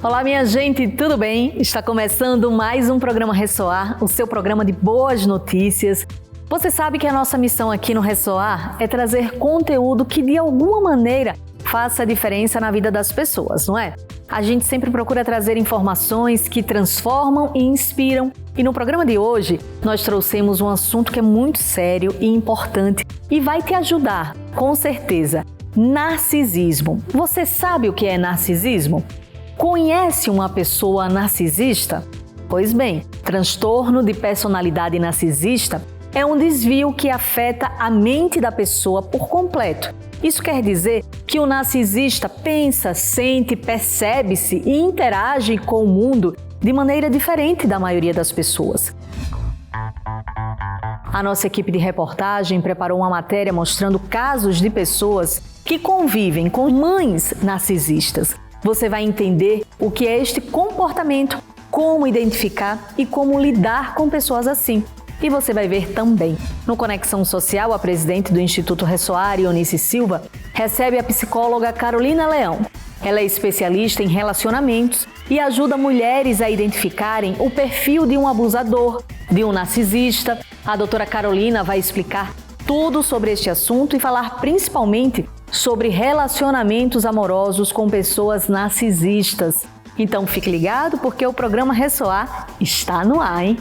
Olá, minha gente, tudo bem? Está começando mais um programa Ressoar, o seu programa de boas notícias. Você sabe que a nossa missão aqui no Ressoar é trazer conteúdo que de alguma maneira faça a diferença na vida das pessoas, não é? A gente sempre procura trazer informações que transformam e inspiram. E no programa de hoje, nós trouxemos um assunto que é muito sério e importante e vai te ajudar, com certeza. Narcisismo. Você sabe o que é narcisismo? Conhece uma pessoa narcisista? Pois bem, transtorno de personalidade narcisista é um desvio que afeta a mente da pessoa por completo. Isso quer dizer que o narcisista pensa, sente, percebe-se e interage com o mundo de maneira diferente da maioria das pessoas. A nossa equipe de reportagem preparou uma matéria mostrando casos de pessoas que convivem com mães narcisistas. Você vai entender o que é este comportamento, como identificar e como lidar com pessoas assim. E você vai ver também. No Conexão Social, a presidente do Instituto Ressoar, Eunice Silva, recebe a psicóloga Carolina Leão. Ela é especialista em relacionamentos e ajuda mulheres a identificarem o perfil de um abusador, de um narcisista. A doutora Carolina vai explicar tudo sobre este assunto e falar principalmente sobre relacionamentos amorosos com pessoas narcisistas. Então fique ligado porque o programa Ressoar está no ar, hein?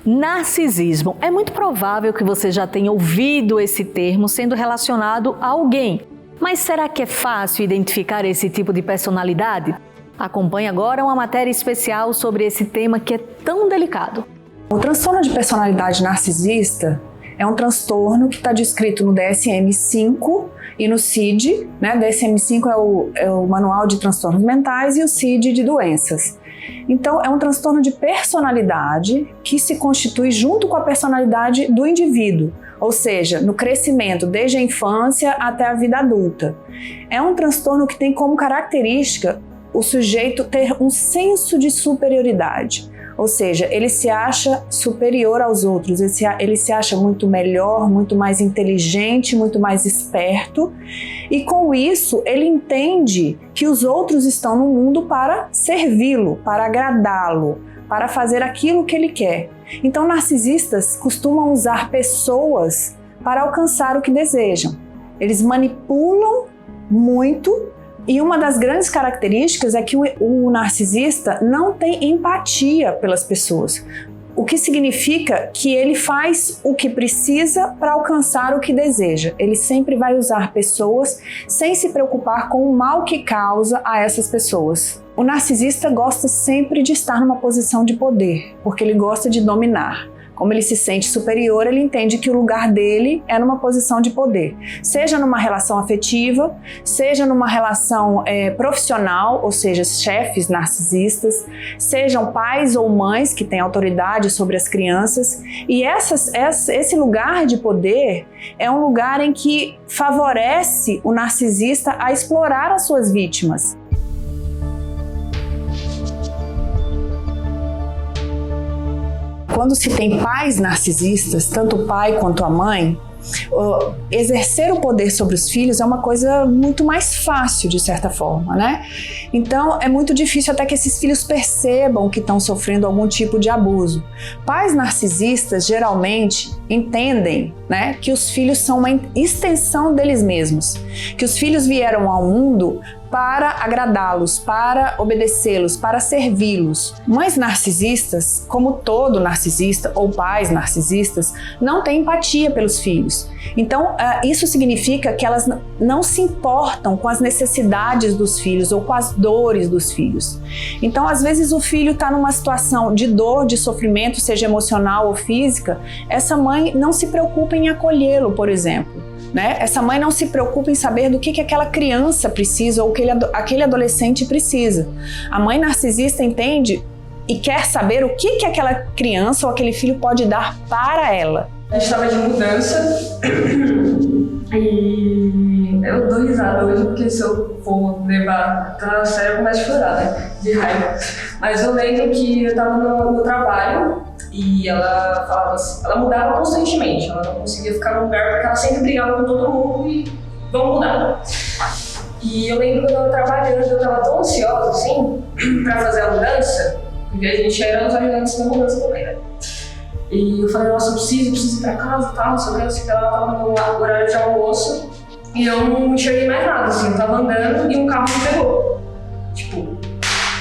Narcisismo. É muito provável que você já tenha ouvido esse termo sendo relacionado a alguém. Mas será que é fácil identificar esse tipo de personalidade? Acompanhe agora uma matéria especial sobre esse tema que é tão delicado. O transtorno de personalidade narcisista é um transtorno que está descrito no DSM-5 e no CID, né? DSM-5 é o Manual de Transtornos Mentais e o CID de Doenças. Então, é um transtorno de personalidade que se constitui junto com a personalidade do indivíduo, ou seja, no crescimento desde a infância até a vida adulta. É um transtorno que tem como característica o sujeito ter um senso de superioridade. Ou seja, ele se acha superior aos outros, ele se acha muito melhor, muito mais inteligente, muito mais esperto, e com isso ele entende que os outros estão no mundo para servi-lo, para agradá-lo, para fazer aquilo que ele quer. Então, narcisistas costumam usar pessoas para alcançar o que desejam. Eles manipulam muito. E uma das grandes características é que o narcisista não tem empatia pelas pessoas, o que significa que ele faz o que precisa para alcançar o que deseja. Ele sempre vai usar pessoas sem se preocupar com o mal que causa a essas pessoas. O narcisista gosta sempre de estar numa posição de poder, porque ele gosta de dominar. Como ele se sente superior, ele entende que o lugar dele é numa posição de poder. Seja numa relação afetiva, seja numa relação profissional, ou seja, chefes narcisistas, sejam pais ou mães que têm autoridade sobre as crianças. E esse lugar de poder é um lugar em que favorece o narcisista a explorar as suas vítimas. Quando se tem pais narcisistas, tanto o pai quanto a mãe, exercer o poder sobre os filhos é uma coisa muito mais fácil, de certa forma, né? Então, é muito difícil até que esses filhos percebam que estão sofrendo algum tipo de abuso. Pais narcisistas, geralmente, entendem, né, que os filhos são uma extensão deles mesmos, que os filhos vieram ao mundo para agradá-los, para obedecê-los, para servi-los. Mães narcisistas, como todo narcisista ou pais narcisistas, não têm empatia pelos filhos. Então, isso significa que elas não se importam com as necessidades dos filhos ou com as dores dos filhos. Então, às vezes o filho está numa situação de dor, de sofrimento, seja emocional ou física, essa mãe não se preocupa em acolhê-lo, por exemplo. Né? Essa mãe não se preocupa em saber do que aquela criança precisa ou que aquele adolescente precisa. A mãe narcisista entende e quer saber o que aquela criança ou aquele filho pode dar para ela. A gente estava de mudança e eu dou risada hoje porque se eu for levar toda a série eu começo a chorar, né? De raiva. Mas eu lembro que eu estava no trabalho e ela falava assim, ela mudava constantemente, ela não conseguia ficar no lugar porque ela sempre brigava com todo mundo e vamos mudar. E eu lembro que eu tava trabalhando, eu tava tão ansiosa, assim, pra fazer a mudança, porque a gente era os ajudantes da mudança também, né? E eu falei, nossa, eu preciso ir pra casa e tal, não sei o que, ela tava no horário de almoço, e eu não enxerguei mais nada, assim, eu tava andando e um carro me pegou. Tipo,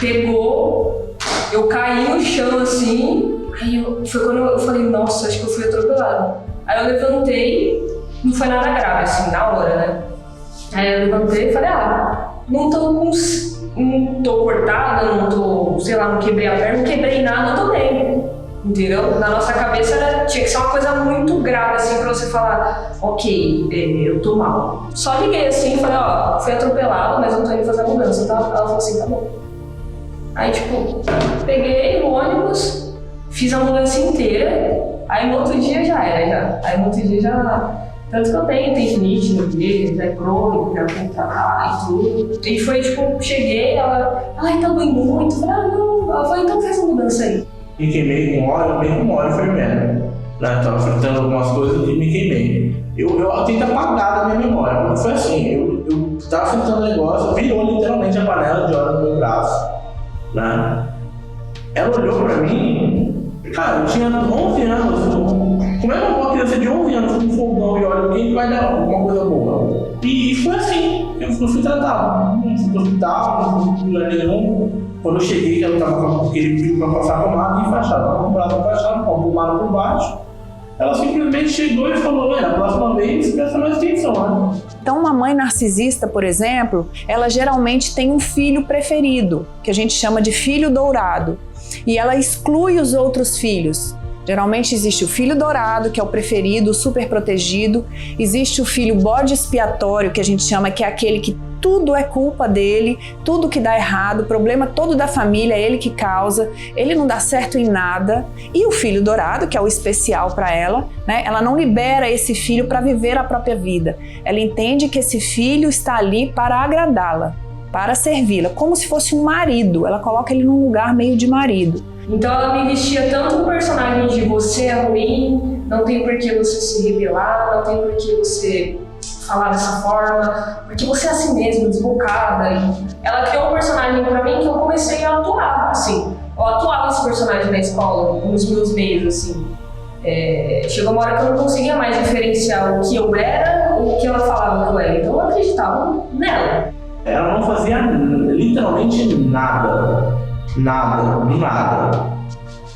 pegou, eu caí no chão, assim, aí foi quando eu falei, nossa, acho que eu fui atropelada. Aí eu levantei, não foi nada grave, assim, na hora, né? Aí eu levantei e falei, não tô cortada, não tô, sei lá, não quebrei a perna, não quebrei nada, eu tô bem. Entendeu? Na nossa cabeça tinha que ser uma coisa muito grave, assim, pra você falar, ok, eu tô mal. Só liguei assim e falei, fui atropelado, mas eu tô indo fazer a mudança, tá? Ela falou assim, tá bom. Aí, tipo, peguei o ônibus, fiz a mudança inteira, aí no outro dia já era, Aí no outro dia já... Tanto que eu tenho tendinite no dedo, já é crônico, já tem que tratar e tudo. E foi, tipo, cheguei, ela, tá doendo muito. Eu falei, não. Ela falou, então faz a mudança aí. Me queimei com óleo fervendo. Tava fritando algumas coisas e me queimei. Eu tento apagar da minha memória, porque foi assim, eu tava fritando um negócio, virou literalmente a panela de óleo no meu braço, né? Ela olhou pra mim, cara, eu tinha 11 anos, como é que uma criança de 11 anos com um fogão e óleo quente vai dar alguma coisa boa? E foi assim, eu fui tratado, não fui pro hospital, não fui pro lugar nenhum. Quando eu cheguei, ela tava com aquele fio pra passar a pomada e fachada. Ela comprava a fachada, com a pomada por baixo. Ela simplesmente chegou e falou, na próxima vez, presta mais atenção, né? Então, uma mãe narcisista, por exemplo, ela geralmente tem um filho preferido, que a gente chama de filho dourado. E ela exclui os outros filhos. Geralmente existe o filho dourado, que é o preferido, o super protegido. Existe o filho bode expiatório, que a gente chama, que é aquele que tudo é culpa dele, tudo que dá errado, o problema todo da família é ele que causa, ele não dá certo em nada. E o filho dourado, que é o especial para ela, né? Ela não libera esse filho para viver a própria vida. Ela entende que esse filho está ali para agradá-la, para servi-la, como se fosse um marido. Ela coloca ele num lugar meio de marido. Então ela me vestia tanto um personagem de você é ruim, não tem por que você se rebelar, não tem por que você falar dessa forma, porque você é assim mesmo, desbocada. E ela criou um personagem pra mim que eu comecei a atuar, assim. Eu atuava esse personagem na escola, nos meus meios, assim. Chegou uma hora que eu não conseguia mais diferenciar o que eu era ou o que ela falava que eu era. Então eu acreditava nela. Ela não fazia literalmente nada.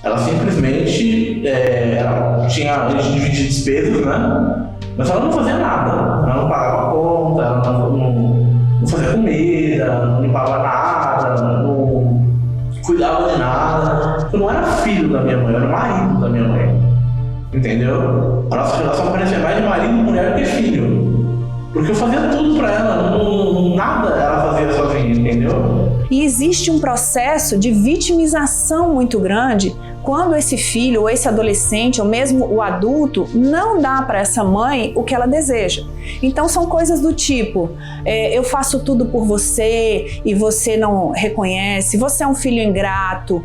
Ela simplesmente ela tinha, a gente dividia despesas, né? Mas ela não fazia nada. Ela não pagava conta, ela não fazia comida, não limpava nada, não cuidava de nada. Eu não era filho da minha mãe, eu era marido da minha mãe. Entendeu? A nossa relação parecia mais de marido e mulher do que filho. Porque eu fazia tudo pra ela, nada ela fazia sozinha, entendeu? E existe um processo de vitimização muito grande quando esse filho ou esse adolescente ou mesmo o adulto não dá para essa mãe o que ela deseja. Então são coisas do tipo, eu faço tudo por você e você não reconhece, você é um filho ingrato,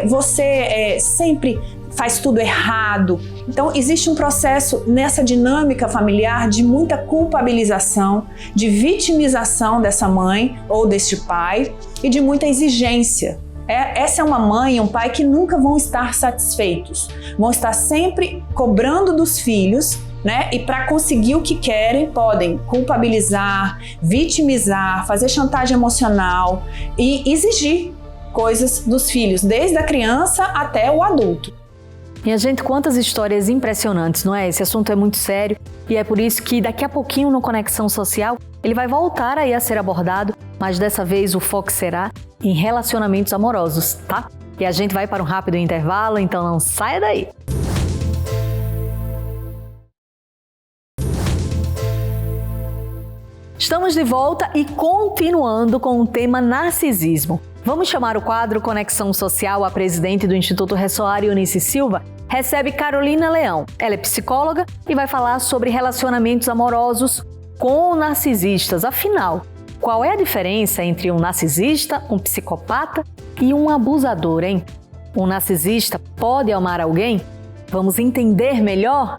você sempre faz tudo errado. Então existe um processo nessa dinâmica familiar de muita culpabilização, de vitimização dessa mãe ou deste pai e de muita exigência. Essa é uma mãe e um pai que nunca vão estar satisfeitos, vão estar sempre cobrando dos filhos, né? E para conseguir o que querem, podem culpabilizar, vitimizar, fazer chantagem emocional e exigir coisas dos filhos, desde a criança até o adulto. Minha gente, quantas histórias impressionantes, não é? Esse assunto é muito sério e é por isso que daqui a pouquinho no Conexão Social ele vai voltar aí a ser abordado, mas dessa vez o foco será em relacionamentos amorosos, tá? E a gente vai para um rápido intervalo, então não saia daí! Estamos de volta e continuando com o tema narcisismo. Vamos chamar o quadro Conexão Social. A presidente do Instituto Ressoar, Eunice Silva, recebe Carolina Leão. Ela é psicóloga e vai falar sobre relacionamentos amorosos com narcisistas. Afinal, qual é a diferença entre um narcisista, um psicopata e um abusador, hein? Um narcisista pode amar alguém? Vamos entender melhor?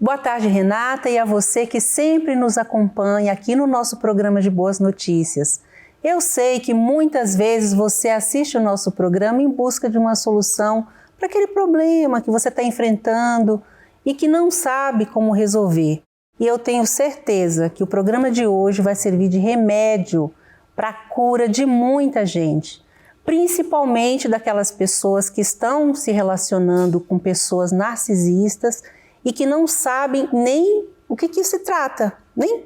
Boa tarde, Renata, e a você que sempre nos acompanha aqui no nosso programa de Boas Notícias. Eu sei que muitas vezes você assiste o nosso programa em busca de uma solução para aquele problema que você está enfrentando e que não sabe como resolver. E eu tenho certeza que o programa de hoje vai servir de remédio para a cura de muita gente, principalmente daquelas pessoas que estão se relacionando com pessoas narcisistas e que não sabem nem o que se trata,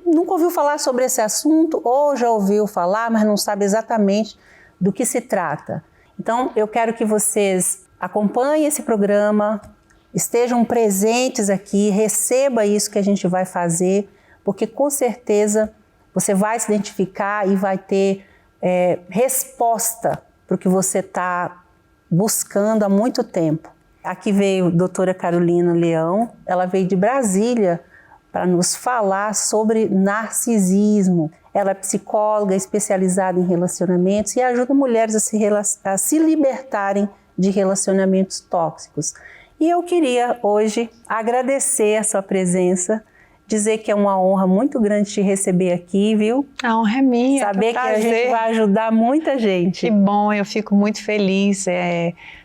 nunca ouviu falar sobre esse assunto ou já ouviu falar, mas não sabe exatamente do que se trata. Então, eu quero que vocês acompanhem esse programa, estejam presentes aqui, receba isso que a gente vai fazer, porque com certeza você vai se identificar e vai ter resposta para o que você está buscando há muito tempo. Aqui veio a doutora Carolina Leão, ela veio de Brasília para nos falar sobre narcisismo. Ela é psicóloga especializada em relacionamentos e ajuda mulheres a se libertarem de relacionamentos tóxicos. E eu queria hoje agradecer a sua presença, dizer que é uma honra muito grande te receber aqui, viu? A honra é minha. Saber que a gente vai ajudar muita gente. Que bom, eu fico muito feliz.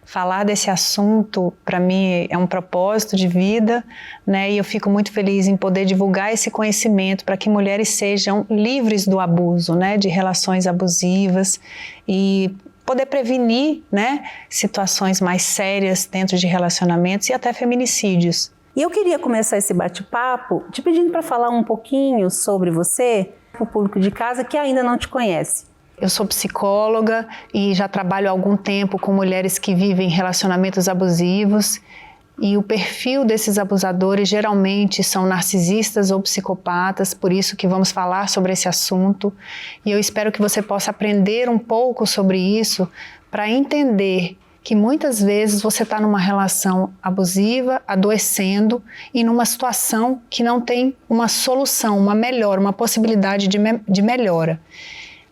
Falar desse assunto, para mim, é um propósito de vida, né? E eu fico muito feliz em poder divulgar esse conhecimento para que mulheres sejam livres do abuso, né? De relações abusivas e poder prevenir, né? Situações mais sérias dentro de relacionamentos e até feminicídios. E eu queria começar esse bate-papo te pedindo para falar um pouquinho sobre você, para o público de casa que ainda não te conhece. Eu sou psicóloga e já trabalho há algum tempo com mulheres que vivem relacionamentos abusivos e o perfil desses abusadores geralmente são narcisistas ou psicopatas, por isso que vamos falar sobre esse assunto e eu espero que você possa aprender um pouco sobre isso para entender que muitas vezes você está numa relação abusiva, adoecendo e numa situação que não tem uma solução, uma melhora, uma possibilidade de melhora.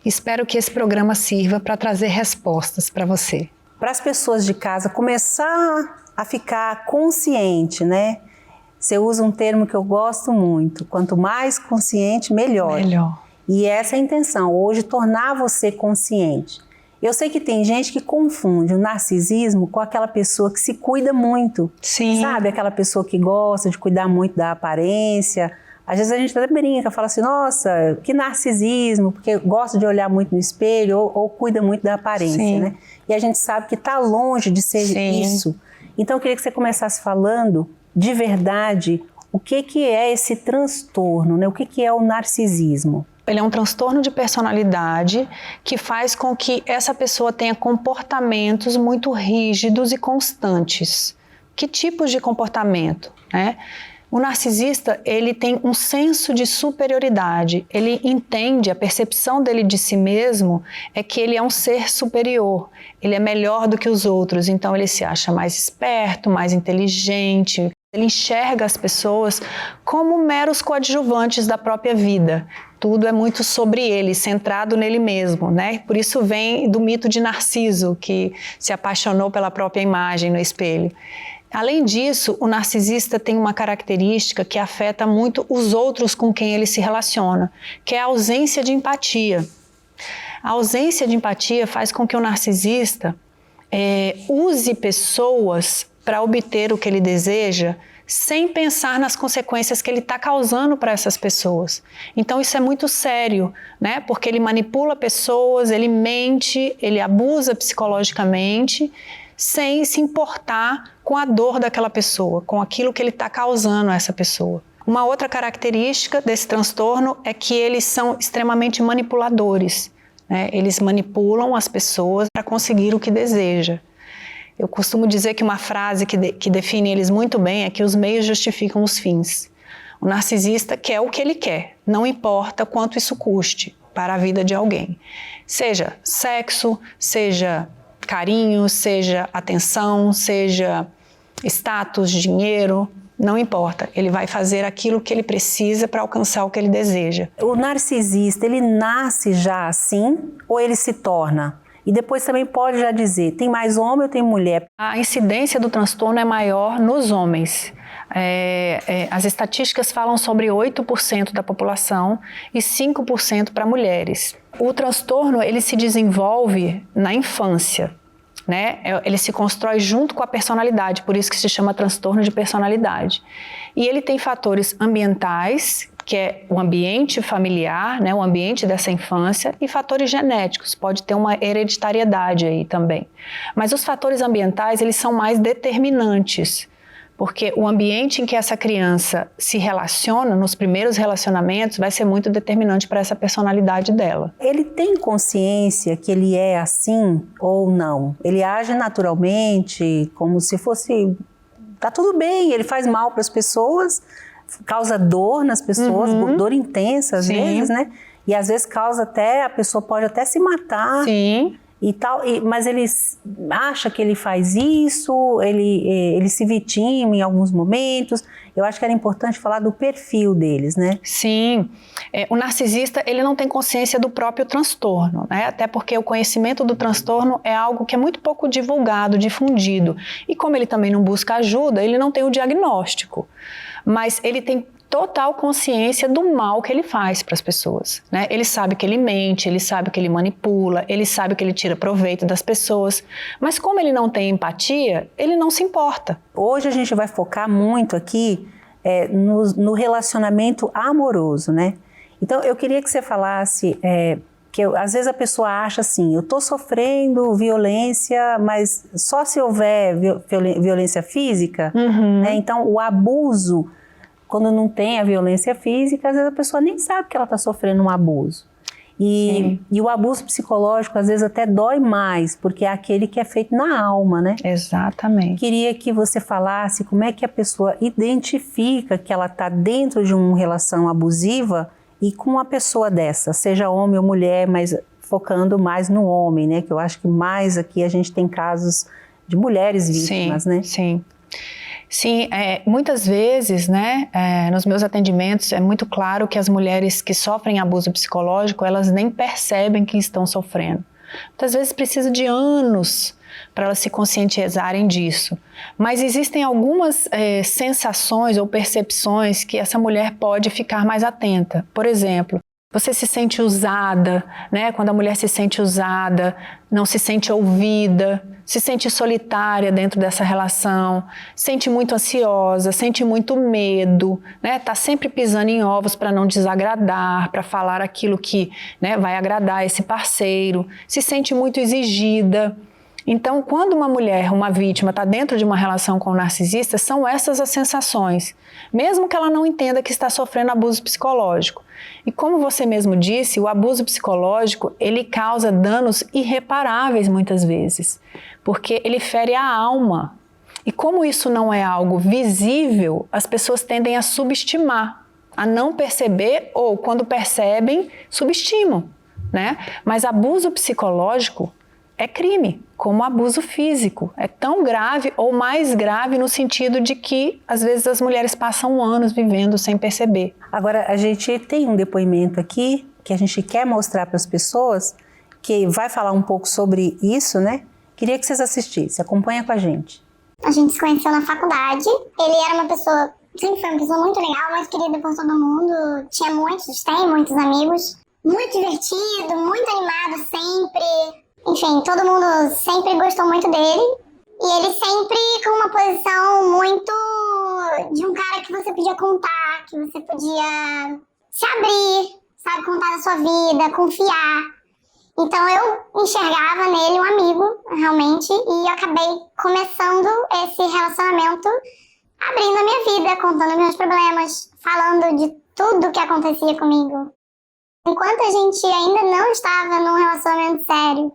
Espero que esse programa sirva para trazer respostas para você. Para as pessoas de casa começar a ficar consciente, né? Você usa um termo que eu gosto muito, quanto mais consciente, melhor. E essa é a intenção, hoje tornar você consciente. Eu sei que tem gente que confunde o narcisismo com aquela pessoa que se cuida muito. Sim. Sabe, aquela pessoa que gosta de cuidar muito da aparência. Às vezes a gente até brinca, fala assim, nossa, que narcisismo, porque gosta de olhar muito no espelho ou cuida muito da aparência, Sim. né? E a gente sabe que está longe de ser Sim. isso. Então eu queria que você começasse falando de verdade o que é esse transtorno, né? O que é o narcisismo? Ele é um transtorno de personalidade que faz com que essa pessoa tenha comportamentos muito rígidos e constantes. Que tipos de comportamento, né? O narcisista, ele tem um senso de superioridade, ele entende, a percepção dele de si mesmo é que ele é um ser superior, ele é melhor do que os outros, então ele se acha mais esperto, mais inteligente, ele enxerga as pessoas como meros coadjuvantes da própria vida. Tudo é muito sobre ele, centrado nele mesmo, né? Por isso vem do mito de Narciso, que se apaixonou pela própria imagem no espelho. Além disso, o narcisista tem uma característica que afeta muito os outros com quem ele se relaciona, que é a ausência de empatia. A ausência de empatia faz com que o narcisista use pessoas para obter o que ele deseja, sem pensar nas consequências que ele está causando para essas pessoas. Então isso é muito sério, né? Porque ele manipula pessoas, ele mente, ele abusa psicologicamente, sem se importar com a dor daquela pessoa, com aquilo que ele está causando a essa pessoa. Uma outra característica desse transtorno é que eles são extremamente manipuladores, né? Eles manipulam as pessoas para conseguir o que deseja. Eu costumo dizer que uma frase que define eles muito bem é que os meios justificam os fins. O narcisista quer o que ele quer, não importa quanto isso custe para a vida de alguém. Seja sexo, seja carinho, seja atenção, seja status, dinheiro, não importa. Ele vai fazer aquilo que ele precisa para alcançar o que ele deseja. O narcisista, ele nasce já assim ou ele se torna? E depois também pode já dizer, tem mais homem ou tem mulher? A incidência do transtorno é maior nos homens. As estatísticas falam sobre 8% da população e 5% para mulheres. O transtorno, ele se desenvolve na infância, né? Ele se constrói junto com a personalidade, por isso que se chama transtorno de personalidade. E ele tem fatores ambientais, que é o ambiente familiar, né, o ambiente dessa infância, e fatores genéticos, pode ter uma hereditariedade aí também. Mas os fatores ambientais, eles são mais determinantes, porque o ambiente em que essa criança se relaciona, nos primeiros relacionamentos, vai ser muito determinante para essa personalidade dela. Ele tem consciência que ele é assim ou não? Ele age naturalmente, como se fosse... Tá tudo bem, ele faz mal para as pessoas, causa dor nas pessoas, dor intensa às vezes, né? E às vezes causa até, a pessoa pode até se matar. Sim. E tal, mas ele acha que ele faz isso, ele se vitima em alguns momentos. Eu acho que era importante falar do perfil deles, né? Sim, o narcisista, ele não tem consciência do próprio transtorno, né? Até porque o conhecimento do transtorno é algo que é muito pouco divulgado, difundido. E como ele também não busca ajuda, ele não tem o diagnóstico. Mas ele tem total consciência do mal que ele faz para as pessoas, né? Ele sabe que ele mente, ele sabe que ele manipula, ele sabe que ele tira proveito das pessoas, mas como ele não tem empatia, ele não se importa. Hoje a gente vai focar muito aqui no relacionamento amoroso, né? Então eu queria que você falasse que às vezes a pessoa acha assim, eu estou sofrendo violência, mas só se houver violência física, né? Então o abuso, quando não tem a violência física, às vezes a pessoa nem sabe que ela está sofrendo um abuso. E o abuso psicológico, às vezes, até dói mais, porque é aquele que é feito na alma, né? Exatamente. Queria que você falasse como é que a pessoa identifica que ela está dentro de uma relação abusiva e com uma pessoa dessa, seja homem ou mulher, mas focando mais no homem, né? Que eu acho que mais aqui a gente tem casos de mulheres vítimas, né? Sim. Sim, muitas vezes, né, nos meus atendimentos é muito claro que as mulheres que sofrem abuso psicológico, elas nem percebem que estão sofrendo. Muitas vezes precisa de anos para elas se conscientizarem disso. Mas existem algumas sensações ou percepções que essa mulher pode ficar mais atenta. Por exemplo, você se sente usada, né? Quando a mulher se sente usada, não se sente ouvida, se sente solitária dentro dessa relação, sente muito ansiosa, sente muito medo, né? Tá sempre pisando em ovos para não desagradar, para falar aquilo que, né, vai agradar esse parceiro, se sente muito exigida. Então, quando uma mulher, uma vítima, está dentro de uma relação com o narcisista, são essas as sensações, mesmo que ela não entenda que está sofrendo abuso psicológico. E como você mesmo disse, o abuso psicológico, ele causa danos irreparáveis muitas vezes, porque ele fere a alma. E como isso não é algo visível, as pessoas tendem a subestimar, a não perceber ou, quando percebem, subestimam, né? Mas abuso psicológico é crime, como abuso físico. É tão grave ou mais grave no sentido de que, às vezes, as mulheres passam anos vivendo sem perceber. Agora, a gente tem um depoimento aqui que a gente quer mostrar para as pessoas, que vai falar um pouco sobre isso, né? Queria que vocês assistissem. Acompanha com a gente. A gente se conheceu na faculdade. Ele era uma pessoa, sempre foi uma pessoa muito legal, muito querida por todo mundo. Tem muitos amigos. Muito divertido, muito animado sempre. Enfim, todo mundo sempre gostou muito dele. E ele sempre com uma posição muito de um cara que você podia contar, que você podia se abrir, sabe, contar da sua vida, confiar. Então eu enxergava nele um amigo, realmente, e eu acabei começando esse relacionamento, abrindo a minha vida, contando meus problemas, falando de tudo que acontecia comigo. Enquanto a gente ainda não estava num relacionamento sério,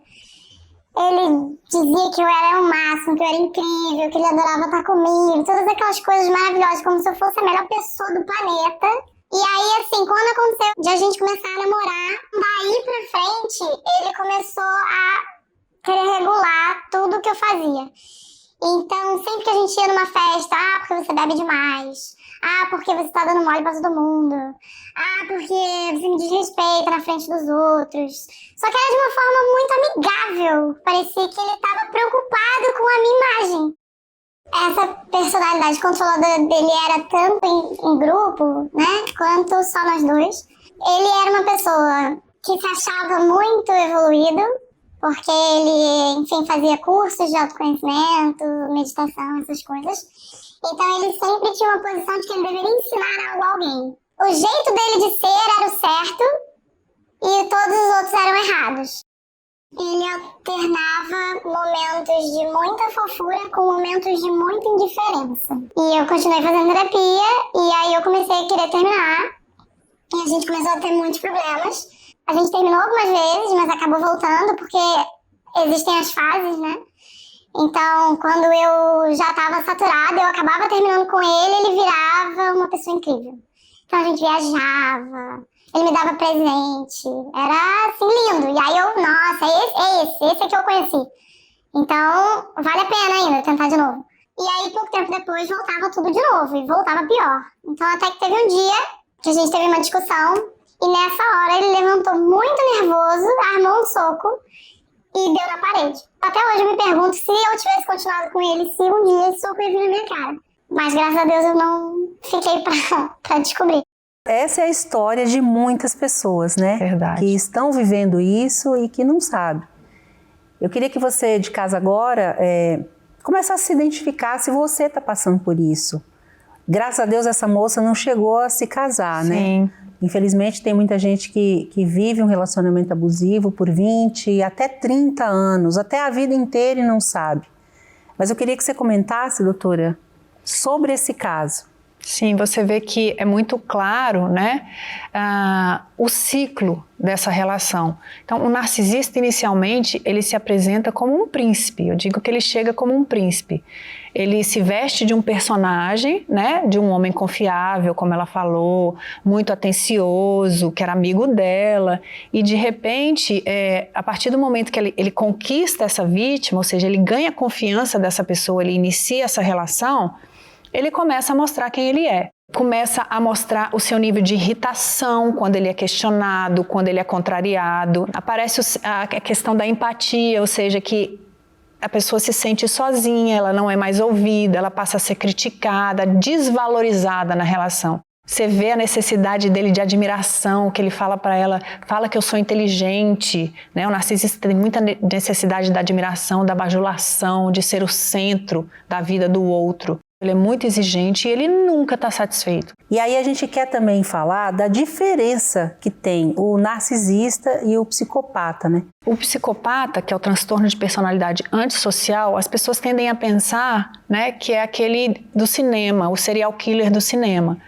ele dizia que eu era o máximo, que eu era incrível, que ele adorava estar comigo, todas aquelas coisas maravilhosas, como se eu fosse a melhor pessoa do planeta. E aí, assim, quando aconteceu de a gente começar a namorar, daí pra frente, ele começou a querer regular tudo que eu fazia. Então, sempre que a gente ia numa festa, porque você bebe demais, porque você tá dando mole pra todo mundo, porque você me desrespeita na frente dos outros. Só que era de uma forma muito amigável. Parecia que ele tava preocupado com a minha imagem. essa personalidade controladora dele era tanto em grupo, né, quanto só nós dois. Ele era uma pessoa que se achava muito evoluído, porque ele, enfim, fazia cursos de autoconhecimento, meditação, essas coisas. Então ele sempre tinha uma posição de que ele deveria ensinar algo a alguém. O jeito dele de ser era o certo e todos os outros eram errados. Ele alternava momentos de muita fofura com momentos de muita indiferença. E eu continuei fazendo terapia, e aí eu comecei a querer terminar. E a gente começou a ter muitos problemas. A gente terminou algumas vezes, mas acabou voltando, porque existem as fases, né? Então, quando eu já estava saturada, eu acabava terminando com ele virava uma pessoa incrível. Então a gente viajava, ele me dava presente, era assim lindo. E aí eu, nossa, esse é que eu conheci. Então, vale a pena ainda tentar de novo. E aí, pouco tempo depois, voltava tudo de novo, e voltava pior. Então, até que teve um dia que a gente teve uma discussão, e nessa hora ele levantou muito nervoso, armou um soco e deu na parede. Até hoje eu me pergunto se eu tivesse continuado com ele, se um dia esse soco ia vir na minha cara. Mas graças a Deus eu não fiquei pra descobrir. Essa é a história de muitas pessoas, né? Verdade. Que estão vivendo isso e que não sabem. Eu queria que você, de casa agora, começasse a se identificar se você está passando por isso. Graças a Deus essa moça não chegou a se casar, Sim. né? Infelizmente tem muita gente que vive um relacionamento abusivo por 20 até 30 anos, até a vida inteira e não sabe. Mas eu queria que você comentasse, doutora, sobre esse caso. Sim, você vê que é muito claro, né, o ciclo dessa relação. Então, o narcisista, inicialmente, ele se apresenta como um príncipe. Eu digo que ele chega como um príncipe. Ele se veste de um personagem, né, de um homem confiável, como ela falou, muito atencioso, que era amigo dela. E, de repente, a partir do momento que ele conquista essa vítima, ou seja, ele ganha a confiança dessa pessoa, ele inicia essa relação, ele começa a mostrar quem ele é. Começa a mostrar o seu nível de irritação quando ele é questionado, quando ele é contrariado. Aparece a questão da empatia, ou seja, que a pessoa se sente sozinha, ela não é mais ouvida, ela passa a ser criticada, desvalorizada na relação. Você vê a necessidade dele de admiração, que ele fala para ela, fala que eu sou inteligente, né? O narcisista tem muita necessidade da admiração, da bajulação, de ser o centro da vida do outro. Ele é muito exigente e ele nunca está satisfeito. E aí a gente quer também falar da diferença que tem o narcisista e o psicopata, né? O psicopata, que é o transtorno de personalidade antissocial, as pessoas tendem a pensar, né, que é aquele do cinema, o serial killer do cinema.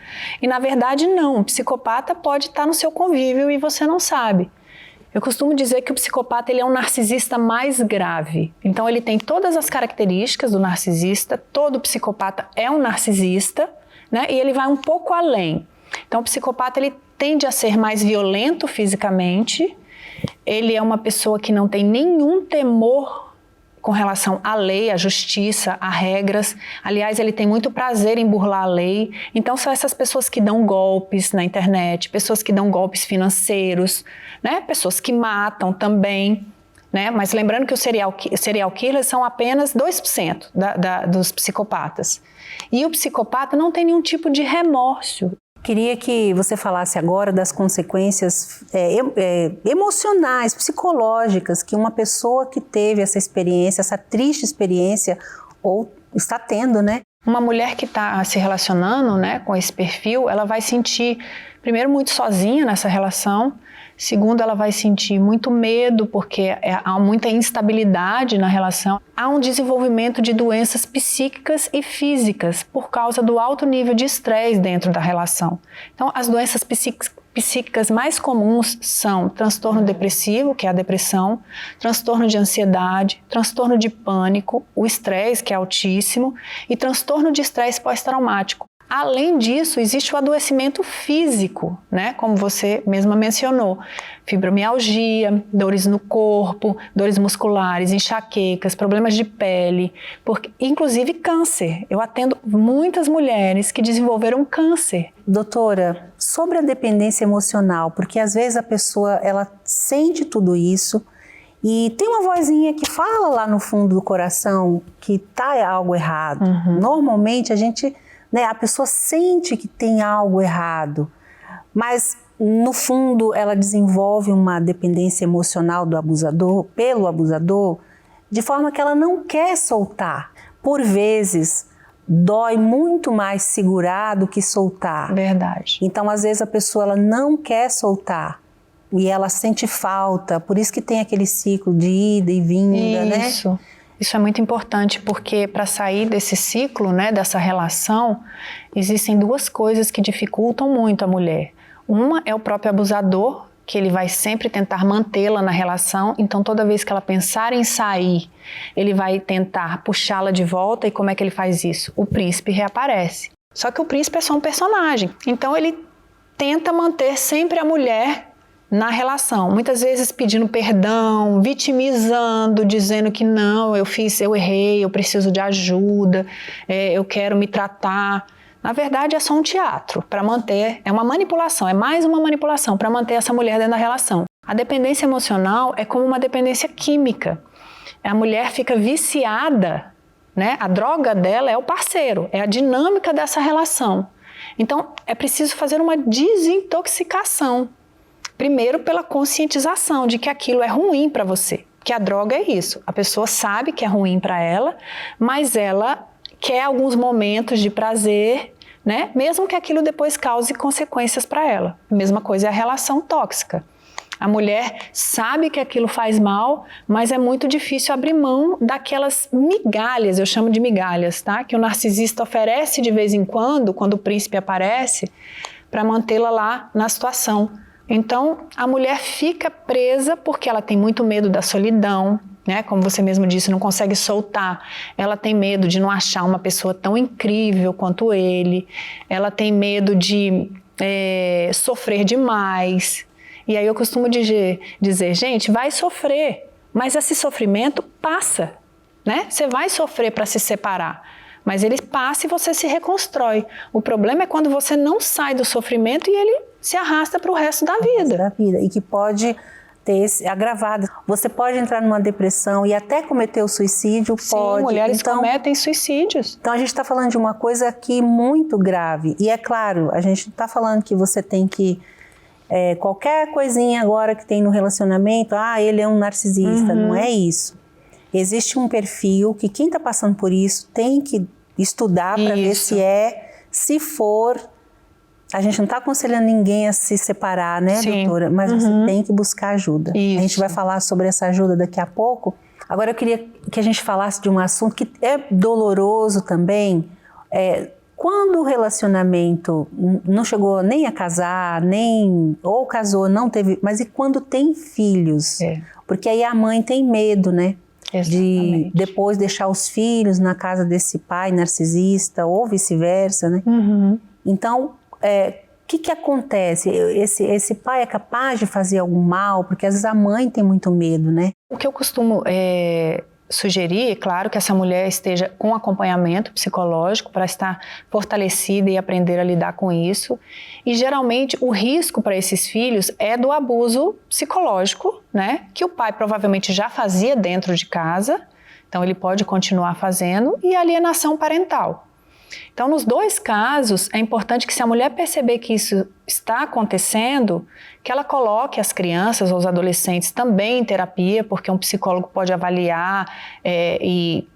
E na verdade não, o psicopata pode estar no seu convívio e você não sabe. Eu costumo dizer que o psicopata ele é um narcisista mais grave. Então ele tem todas as características do narcisista, todo psicopata é um narcisista, né? E ele vai um pouco além. Então o psicopata ele tende a ser mais violento fisicamente, ele é uma pessoa que não tem nenhum temor com relação à lei, à justiça, a regras. Aliás, ele tem muito prazer em burlar a lei. Então, são essas pessoas que dão golpes na internet, pessoas que dão golpes financeiros, né? Pessoas que matam também, né? Mas lembrando que os serial killers são apenas 2% dos psicopatas. E o psicopata não tem nenhum tipo de remorso. Queria que você falasse agora das consequências emocionais, psicológicas que uma pessoa que teve essa experiência, essa triste experiência, ou está tendo, né? Uma mulher que está se relacionando, né, com esse perfil, ela vai sentir, primeiro, muito sozinha nessa relação. Segundo, ela vai sentir muito medo, porque há muita instabilidade na relação. Há um desenvolvimento de doenças psíquicas e físicas por causa do alto nível de estresse dentro da relação. Então, as doenças psíquicas mais comuns são transtorno depressivo, que é a depressão, transtorno de ansiedade, transtorno de pânico, o estresse, que é altíssimo, e transtorno de estresse pós-traumático. Além disso, existe o adoecimento físico, né? Como você mesma mencionou, fibromialgia, dores no corpo, dores musculares, enxaquecas, problemas de pele, inclusive câncer. Eu atendo muitas mulheres que desenvolveram câncer. Doutora, sobre a dependência emocional, porque às vezes a pessoa ela sente tudo isso E tem uma vozinha que fala lá no fundo do coração que tá algo errado. Normalmente a pessoa sente que tem algo errado, mas no fundo ela desenvolve uma dependência emocional do abusador, pelo abusador, de forma que ela não quer soltar. Por vezes, dói muito mais segurar do que soltar. Verdade. Então, às vezes, a pessoa ela não quer soltar e ela sente falta. Por isso que tem aquele ciclo de ida e vinda, né? Isso é muito importante, porque para sair desse ciclo, né, dessa relação, existem duas coisas que dificultam muito a mulher. Uma é o próprio abusador, que ele vai sempre tentar mantê-la na relação, então toda vez que ela pensar em sair, ele vai tentar puxá-la de volta. E como é que ele faz isso? O príncipe reaparece. Só que o príncipe é só um personagem, então ele tenta manter sempre a mulher na relação, muitas vezes pedindo perdão, vitimizando, dizendo que não, eu errei, eu preciso de ajuda, eu quero me tratar. Na verdade, é só um teatro para manter, é uma manipulação, é mais uma manipulação para manter essa mulher dentro da relação. A dependência emocional é como uma dependência química. A mulher fica viciada, né? A droga dela é o parceiro, é a dinâmica dessa relação. Então, é preciso fazer uma desintoxicação. Primeiro, pela conscientização de que aquilo é ruim para você, que a droga é isso. A pessoa sabe que é ruim para ela, mas ela quer alguns momentos de prazer, né? Mesmo que aquilo depois cause consequências para ela. A mesma coisa é a relação tóxica. A mulher sabe que aquilo faz mal, mas é muito difícil abrir mão daquelas migalhas, eu chamo de migalhas, tá? Que o narcisista oferece de vez em quando o príncipe aparece, para mantê-la lá na situação. Então, a mulher fica presa porque ela tem muito medo da solidão, né? Como você mesmo disse, não consegue soltar. Ela tem medo de não achar uma pessoa tão incrível quanto ele. Ela tem medo de sofrer demais. E aí eu costumo dizer, gente, vai sofrer, mas esse sofrimento passa, né? Você vai sofrer para se separar, mas ele passa e você se reconstrói. O problema é quando você não sai do sofrimento e ele se arrasta para o resto da vida. E que pode ter esse agravado. Você pode entrar numa depressão e até cometer o suicídio. Sim, pode. Mulheres cometem suicídios. Então a gente está falando de uma coisa aqui muito grave. E é claro, a gente não está falando que você tem que qualquer coisinha agora que tem no relacionamento, ele é um narcisista. Não é isso. Existe um perfil que quem está passando por isso tem que estudar para ver se for. A gente não está aconselhando ninguém a se separar, né, doutora? Mas você tem que buscar ajuda. Isso. A gente vai falar sobre essa ajuda daqui a pouco. Agora eu queria que a gente falasse de um assunto que é doloroso também. Quando o relacionamento não chegou nem a casar, ou casou, não teve... Mas e quando tem filhos? Porque aí a mãe tem medo, né? Exatamente. De depois deixar os filhos na casa desse pai narcisista ou vice-versa, né? Então, o que acontece? Esse pai é capaz de fazer algum mal? Porque às vezes a mãe tem muito medo, né? O que eu costumo sugerir, é claro, que essa mulher esteja com acompanhamento psicológico para estar fortalecida e aprender a lidar com isso. E geralmente o risco para esses filhos é do abuso psicológico, né? Que o pai provavelmente já fazia dentro de casa, então ele pode continuar fazendo, e alienação parental. Então, nos dois casos, é importante que, se a mulher perceber que isso está acontecendo, que ela coloque as crianças ou os adolescentes também em terapia, porque um psicólogo pode avaliar e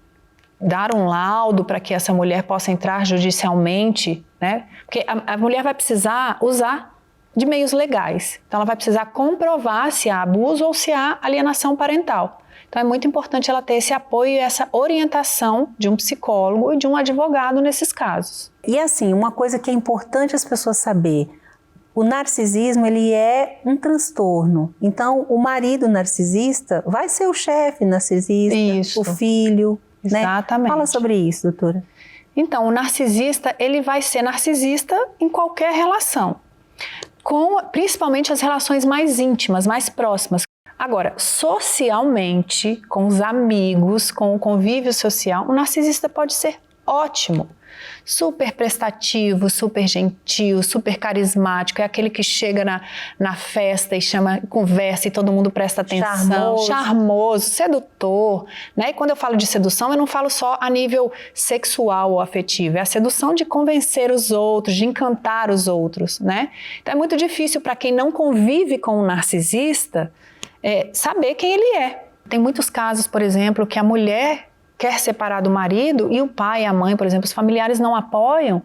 dar um laudo para que essa mulher possa entrar judicialmente, né? Porque a mulher vai precisar usar de meios legais. Então, ela vai precisar comprovar se há abuso ou se há alienação parental. Então, é muito importante ela ter esse apoio e essa orientação de um psicólogo e de um advogado nesses casos. E assim, uma coisa que é importante as pessoas saber, o narcisismo, ele é um transtorno. Então, o marido narcisista vai ser o chefe narcisista, o filho, exatamente. Né? Fala sobre isso, doutora. Então, o narcisista, ele vai ser narcisista em qualquer relação, principalmente as relações mais íntimas, mais próximas. Agora, socialmente, com os amigos, com o convívio social, o narcisista pode ser ótimo. Super prestativo, super gentil, super carismático, é aquele que chega na festa e chama, conversa e todo mundo presta atenção, charmoso, sedutor, né? E quando eu falo de sedução, eu não falo só a nível sexual ou afetivo, é a sedução de convencer os outros, de encantar os outros, né? Então é muito difícil para quem não convive com um narcisista saber quem ele é. Tem muitos casos, por exemplo, que a mulher quer separar do marido e o pai, a mãe, por exemplo, os familiares não apoiam,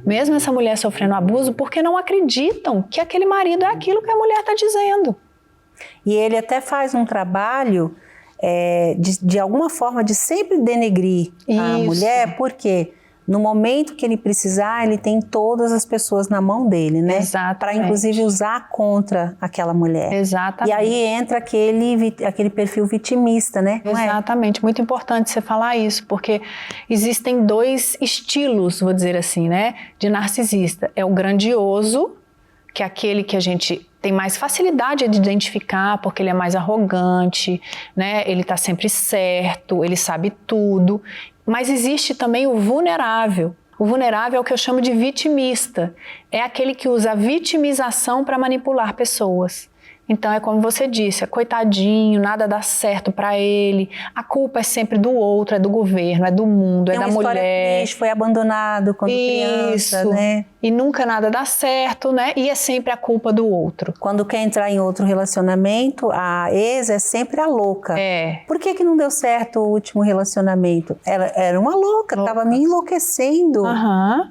mesmo essa mulher sofrendo abuso, porque não acreditam que aquele marido é aquilo que a mulher está dizendo. E ele até faz um trabalho de alguma forma de sempre denegrir a mulher, porque no momento que ele precisar, ele tem todas as pessoas na mão dele, né? Para inclusive usar contra aquela mulher. Exatamente. E aí entra aquele perfil vitimista, né? Exatamente, muito importante você falar isso, porque existem 2 estilos, vou dizer assim, né, de narcisista. É o grandioso, que é aquele que a gente tem mais facilidade de identificar, porque ele é mais arrogante, né? Ele está sempre certo, ele sabe tudo. Mas existe também o vulnerável. O vulnerável é o que eu chamo de vitimista. É aquele que usa a vitimização para manipular pessoas. Então é como você disse, é coitadinho, nada dá certo para ele, a culpa é sempre do outro, é do governo, é do mundo, é da mulher. Tem uma história triste, foi abandonado quando criança, né? E nunca nada dá certo, né? E é sempre a culpa do outro. Quando quer entrar em outro relacionamento, a ex é sempre a louca. Por que não deu certo o último relacionamento? Ela era uma louca, estava me enlouquecendo.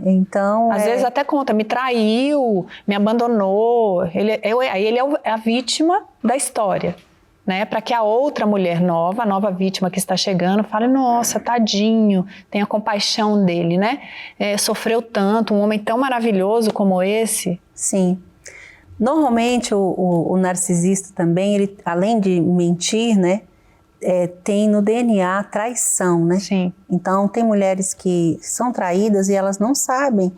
Então, às vezes até conta, me traiu, me abandonou. Ele é a vítima da história, né? Para que a outra mulher nova, a nova vítima que está chegando, fale, nossa, tadinho, tenha compaixão dele, né? Sofreu tanto, um homem tão maravilhoso como esse. Sim. Normalmente o narcisista também, ele, além de mentir, né? Tem no DNA traição, né? Sim. Então tem mulheres que são traídas e elas não sabem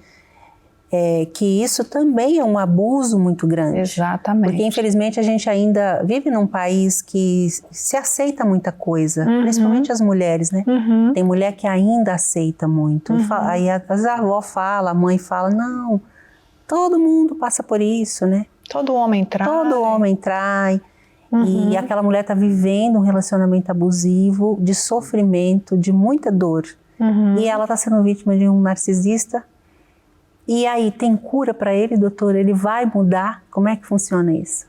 que isso também é um abuso muito grande. Exatamente. Porque infelizmente a gente ainda vive num país que se aceita muita coisa, principalmente as mulheres, né? Tem mulher que ainda aceita muito. Aí a avó fala, a mãe fala, não, todo mundo passa por isso, né? Todo homem trai. Todo homem trai. E aquela mulher está vivendo um relacionamento abusivo, de sofrimento, de muita dor. E ela está sendo vítima de um narcisista. E aí, tem cura para ele, doutor? Ele vai mudar? Como é que funciona isso?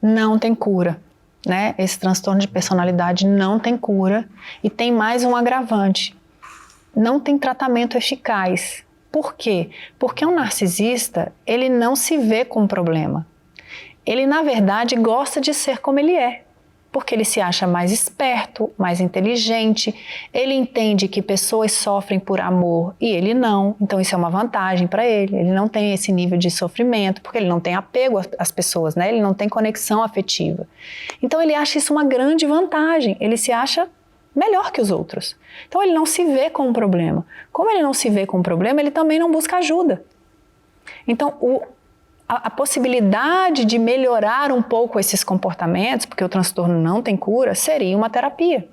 Não tem cura, né? Esse transtorno de personalidade não tem cura. E tem mais um agravante. Não tem tratamento eficaz. Por quê? Porque um narcisista, ele não se vê com problema. Ele, na verdade, gosta de ser como ele é. Porque ele se acha mais esperto, mais inteligente, ele entende que pessoas sofrem por amor e ele não, então isso é uma vantagem para ele. Ele não tem esse nível de sofrimento, porque ele não tem apego às pessoas, né? Ele não tem conexão afetiva. Então ele acha isso uma grande vantagem, ele se acha melhor que os outros. Então ele não se vê com um problema. Como ele não se vê com um problema, ele também não busca ajuda. Então a possibilidade de melhorar um pouco esses comportamentos, porque o transtorno não tem cura, seria uma terapia.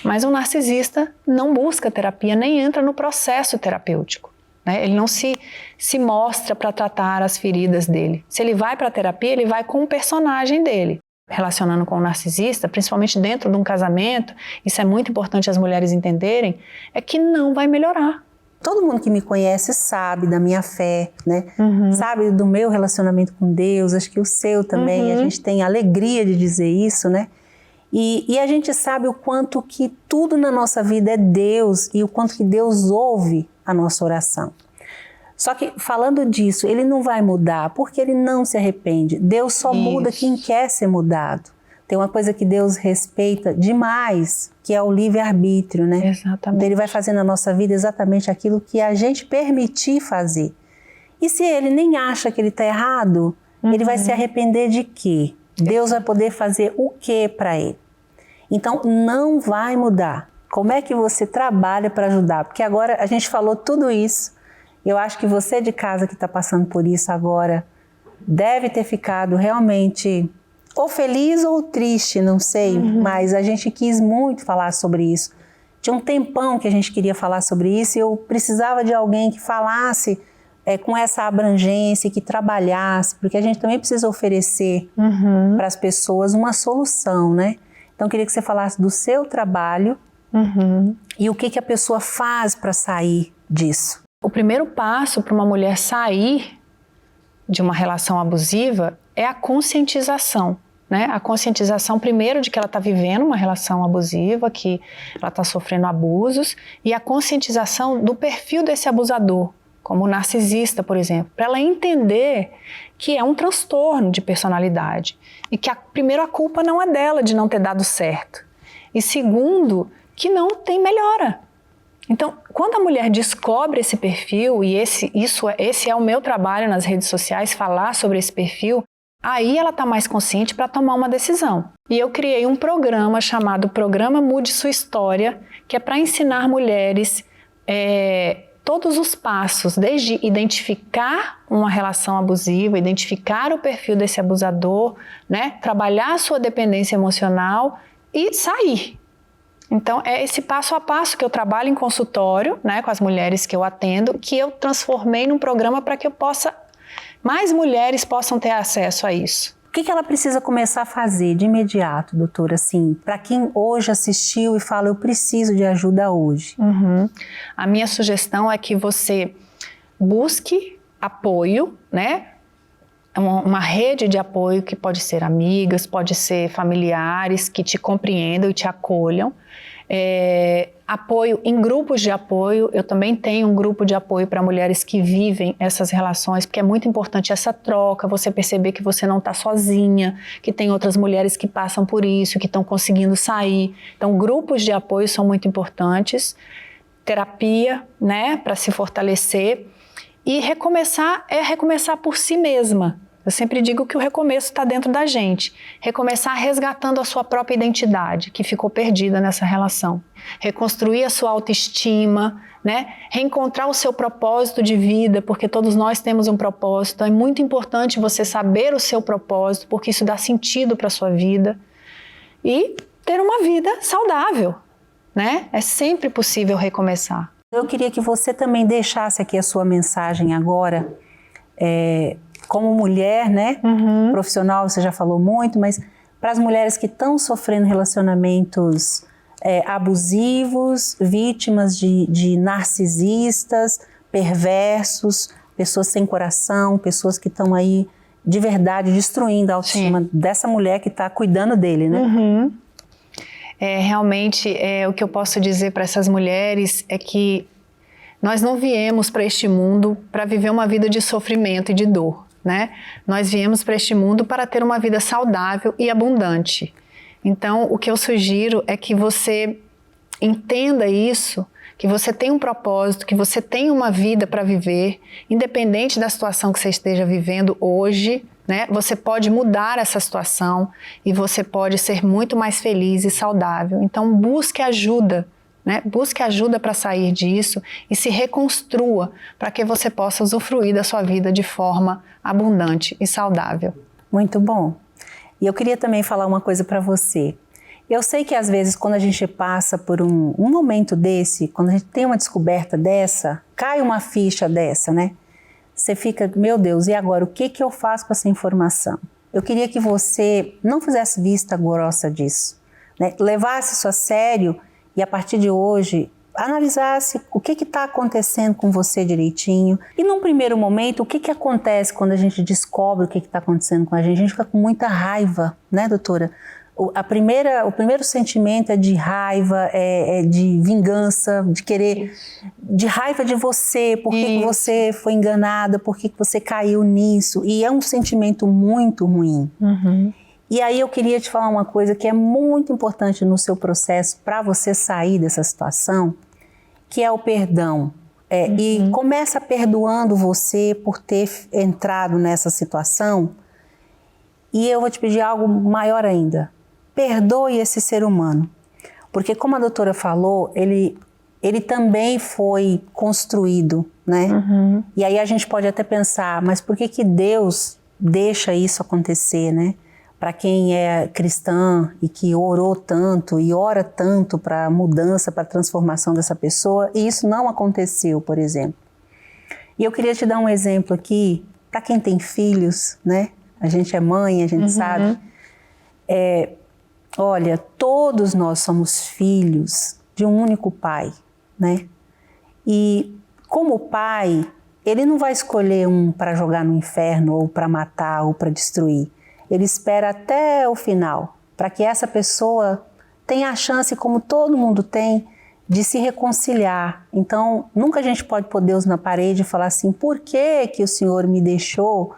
Mas um narcisista não busca terapia, nem entra no processo terapêutico, né? Ele não se mostra para tratar as feridas dele. Se ele vai para a terapia, ele vai com o personagem dele. Relacionando com o narcisista, principalmente dentro de um casamento, isso é muito importante as mulheres entenderem, é que não vai melhorar. Todo mundo que me conhece sabe da minha fé, né? Sabe do meu relacionamento com Deus, acho que o seu também. A gente tem a alegria de dizer isso, né? E a gente sabe o quanto que tudo na nossa vida é Deus e o quanto que Deus ouve a nossa oração. Só que falando disso, ele não vai mudar porque ele não se arrepende. Deus só muda quem quer ser mudado. Tem uma coisa que Deus respeita demais, que é o livre-arbítrio, né? Exatamente. Então ele vai fazer na nossa vida exatamente aquilo que a gente permitir fazer. E se ele nem acha que ele está errado, ele vai se arrepender de quê? Deus vai poder fazer o quê para ele? Então não vai mudar. Como é que você trabalha para ajudar? Porque agora a gente falou tudo isso. Eu acho que você de casa que está passando por isso agora deve ter ficado realmente ou feliz ou triste, não sei, mas a gente quis muito falar sobre isso. Tinha um tempão que a gente queria falar sobre isso e eu precisava de alguém que falasse com essa abrangência, que trabalhasse, porque a gente também precisa oferecer para as pessoas uma solução, né? Então, eu queria que você falasse do seu trabalho e o que a pessoa faz para sair disso. O primeiro passo para uma mulher sair de uma relação abusiva é a conscientização, né? A conscientização primeiro de que ela está vivendo uma relação abusiva, que ela está sofrendo abusos, e a conscientização do perfil desse abusador, como o narcisista, por exemplo, para ela entender que é um transtorno de personalidade e que primeiro a culpa não é dela de não ter dado certo e segundo, que não tem melhora. Então, quando a mulher descobre esse perfil, e esse é o meu trabalho nas redes sociais, falar sobre esse perfil, aí ela está mais consciente para tomar uma decisão. E eu criei um programa chamado Programa Mude Sua História, que é para ensinar mulheres todos os passos, desde identificar uma relação abusiva, identificar o perfil desse abusador, né? Trabalhar a sua dependência emocional e sair. Então, é esse passo a passo que eu trabalho em consultório, né, com as mulheres que eu atendo, que eu transformei num programa para que mais mulheres possam ter acesso a isso. O que ela precisa começar a fazer de imediato, doutora, assim, para quem hoje assistiu e fala, eu preciso de ajuda hoje? A minha sugestão é que você busque apoio, né? Uma rede de apoio que pode ser amigas, pode ser familiares que te compreendam e te acolham. Apoio em grupos de apoio. Eu também tenho um grupo de apoio para mulheres que vivem essas relações, porque é muito importante essa troca, você perceber que você não está sozinha, que tem outras mulheres que passam por isso, que estão conseguindo sair. Então, grupos de apoio são muito importantes. Terapia, né, para se fortalecer. E recomeçar é recomeçar por si mesma. Eu sempre digo que o recomeço está dentro da gente. Recomeçar resgatando a sua própria identidade, que ficou perdida nessa relação. Reconstruir a sua autoestima, né? Reencontrar o seu propósito de vida, porque todos nós temos um propósito. É muito importante você saber o seu propósito, porque isso dá sentido para a sua vida. E ter uma vida saudável, né? É sempre possível recomeçar. Eu queria que você também deixasse aqui a sua mensagem agora, como mulher, né? Profissional, você já falou muito, mas para as mulheres que estão sofrendo relacionamentos abusivos, vítimas de narcisistas, perversos, pessoas sem coração, pessoas que estão aí de verdade destruindo a autoestima dessa mulher que está cuidando dele, né? Realmente, o que eu posso dizer para essas mulheres é que nós não viemos para este mundo para viver uma vida de sofrimento e de dor, né? Nós viemos para este mundo para ter uma vida saudável e abundante. Então, o que eu sugiro é que você entenda isso, que você tem um propósito, que você tem uma vida para viver, independente da situação que você esteja vivendo hoje, né? Você pode mudar essa situação e você pode ser muito mais feliz e saudável. Então, busque ajuda, né? Busque ajuda para sair disso e se reconstrua para que você possa usufruir da sua vida de forma abundante e saudável. Muito bom. E eu queria também falar uma coisa para você. Eu sei que às vezes quando a gente passa por um momento desse, quando a gente tem uma descoberta dessa, cai uma ficha dessa, né? Você fica, meu Deus, e agora o que eu faço com essa informação? Eu queria que você não fizesse vista grossa disso, né? Levasse isso a sério e a partir de hoje analisasse o que está acontecendo com você direitinho. E num primeiro momento, o que acontece quando a gente descobre o que está acontecendo com a gente? A gente fica com muita raiva, né, doutora? O primeiro sentimento é de raiva, é de vingança, de raiva de você, por que você foi enganada, por que você caiu nisso. E é um sentimento muito ruim. E aí eu queria te falar uma coisa que é muito importante no seu processo para você sair dessa situação, que é o perdão. E começa perdoando você por ter entrado nessa situação. E eu vou te pedir algo maior ainda. Perdoe esse ser humano. Porque como a doutora falou, ele também foi construído, né? E aí a gente pode até pensar, mas por que Deus deixa isso acontecer, né? para quem é cristã e que orou tanto e ora tanto para a mudança, para a transformação dessa pessoa, e isso não aconteceu, por exemplo. E eu queria te dar um exemplo aqui, para quem tem filhos, né? A gente é mãe, a gente sabe. Olha, todos nós somos filhos de um único pai, né? E como pai, ele não vai escolher um para jogar no inferno, ou para matar, ou para destruir. Ele espera até o final, para que essa pessoa tenha a chance, como todo mundo tem, de se reconciliar. Então, nunca a gente pode pôr Deus na parede e falar assim, por que que o Senhor me deixou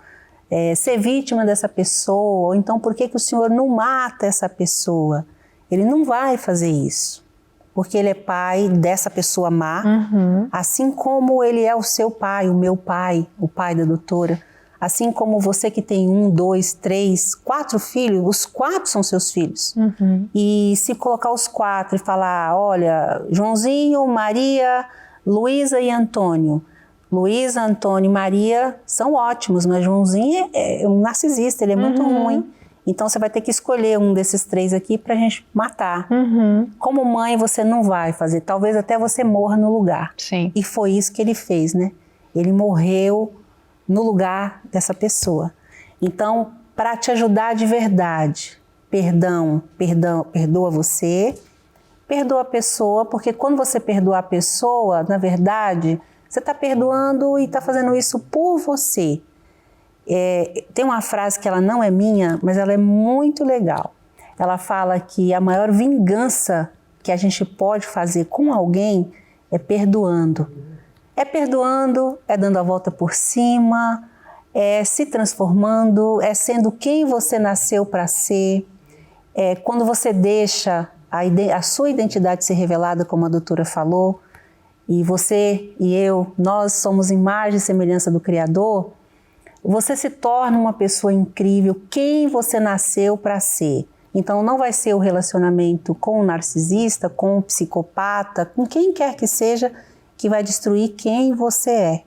ser vítima dessa pessoa? Ou então, por que que o Senhor não mata essa pessoa? Ele não vai fazer isso, porque Ele é pai dessa pessoa má, assim como Ele é o seu pai, o meu pai, o pai da doutora. Assim como você que tem 1, 2, 3, 4 filhos, os 4 são seus filhos. E se colocar os 4 e falar, olha, Joãozinho, Maria, Luísa e Antônio. Luísa, Antônio e Maria são ótimos, mas Joãozinho é um narcisista, ele é muito ruim. Então você vai ter que escolher um desses 3 aqui pra gente matar. Como mãe você não vai fazer, talvez até você morra no lugar. Sim. E foi isso que ele fez, né? Ele morreu no lugar dessa pessoa. Então, para te ajudar de verdade, perdoa você, perdoa a pessoa, porque quando você perdoa a pessoa, na verdade, você está perdoando e está fazendo isso por você. Tem uma frase que ela não é minha, mas ela é muito legal. Ela fala que a maior vingança que a gente pode fazer com alguém é perdoando. É perdoando, é dando a volta por cima, é se transformando, é sendo quem você nasceu para ser. Quando você deixa a sua identidade ser revelada, como a doutora falou, e você e eu, nós somos imagem e semelhança do Criador, você se torna uma pessoa incrível, quem você nasceu para ser. Então não vai ser o relacionamento com o narcisista, com o psicopata, com quem quer que seja, que vai destruir quem você é.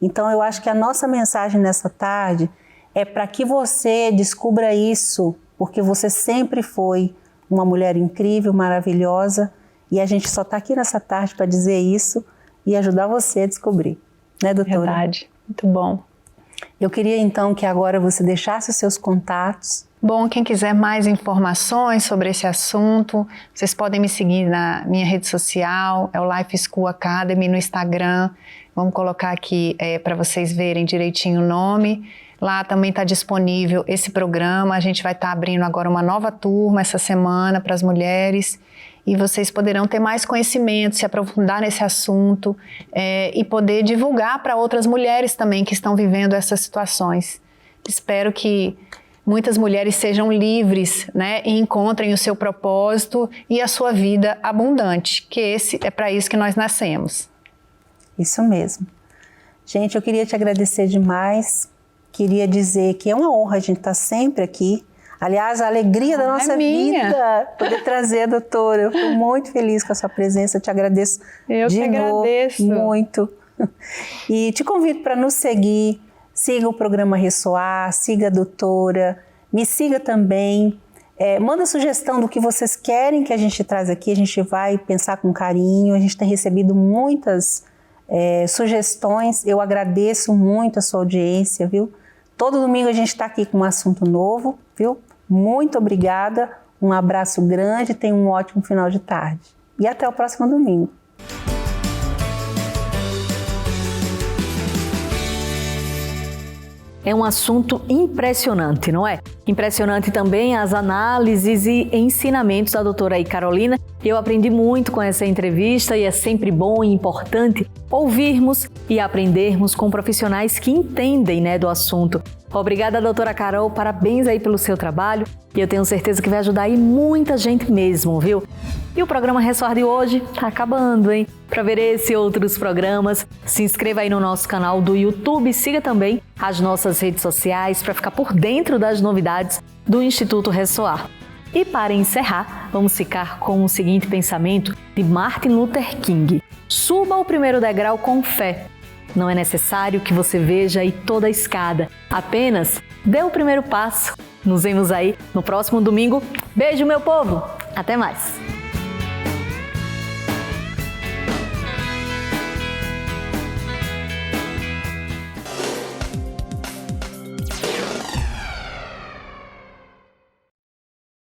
Então eu acho que a nossa mensagem nessa tarde é para que você descubra isso, porque você sempre foi uma mulher incrível, maravilhosa, e a gente só está aqui nessa tarde para dizer isso e ajudar você a descobrir. Né, doutora? Verdade, muito bom. Eu queria então que agora você deixasse os seus contatos. Bom, quem quiser mais informações sobre esse assunto, vocês podem me seguir na minha rede social, é o Life School Academy no Instagram. Vamos colocar aqui para vocês verem direitinho o nome. Lá também está disponível esse programa. A gente vai estar abrindo agora uma nova turma essa semana para as mulheres. E vocês poderão ter mais conhecimento, se aprofundar nesse assunto e poder divulgar para outras mulheres também que estão vivendo essas situações. Espero que muitas mulheres sejam livres, né, e encontrem o seu propósito e a sua vida abundante, que é para isso que nós nascemos. Isso mesmo. Gente, eu queria te agradecer demais. Queria dizer que é uma honra a gente estar sempre aqui. Aliás, a alegria da nossa vida, poder trazer a doutora. Eu estou muito feliz com a sua presença, eu te agradeço de novo, muito. E te convido para nos seguir, siga o programa Ressoar, siga a doutora, me siga também. Manda sugestão do que vocês querem que a gente traz aqui, a gente vai pensar com carinho. A gente tem recebido muitas sugestões, eu agradeço muito a sua audiência, viu? Todo domingo a gente está aqui com um assunto novo, viu? Muito obrigada, um abraço grande, tenha um ótimo final de tarde. E até o próximo domingo. É um assunto impressionante, não é? Impressionante também as análises e ensinamentos da doutora aí, Carolina. Eu aprendi muito com essa entrevista e é sempre bom e importante ouvirmos e aprendermos com profissionais que entendem, né, do assunto. Obrigada, doutora Carol, parabéns aí pelo seu trabalho e eu tenho certeza que vai ajudar aí muita gente mesmo, viu? E o programa Ressoar de hoje tá acabando, hein? Para ver esse e outros programas, se inscreva aí no nosso canal do YouTube e siga também as nossas redes sociais para ficar por dentro das novidades do Instituto Ressoar. E para encerrar, vamos ficar com o seguinte pensamento de Martin Luther King: suba o primeiro degrau com fé. Não é necessário que você veja aí toda a escada, apenas dê o primeiro passo Nos vemos aí no próximo domingo. Beijo, meu povo! Até mais!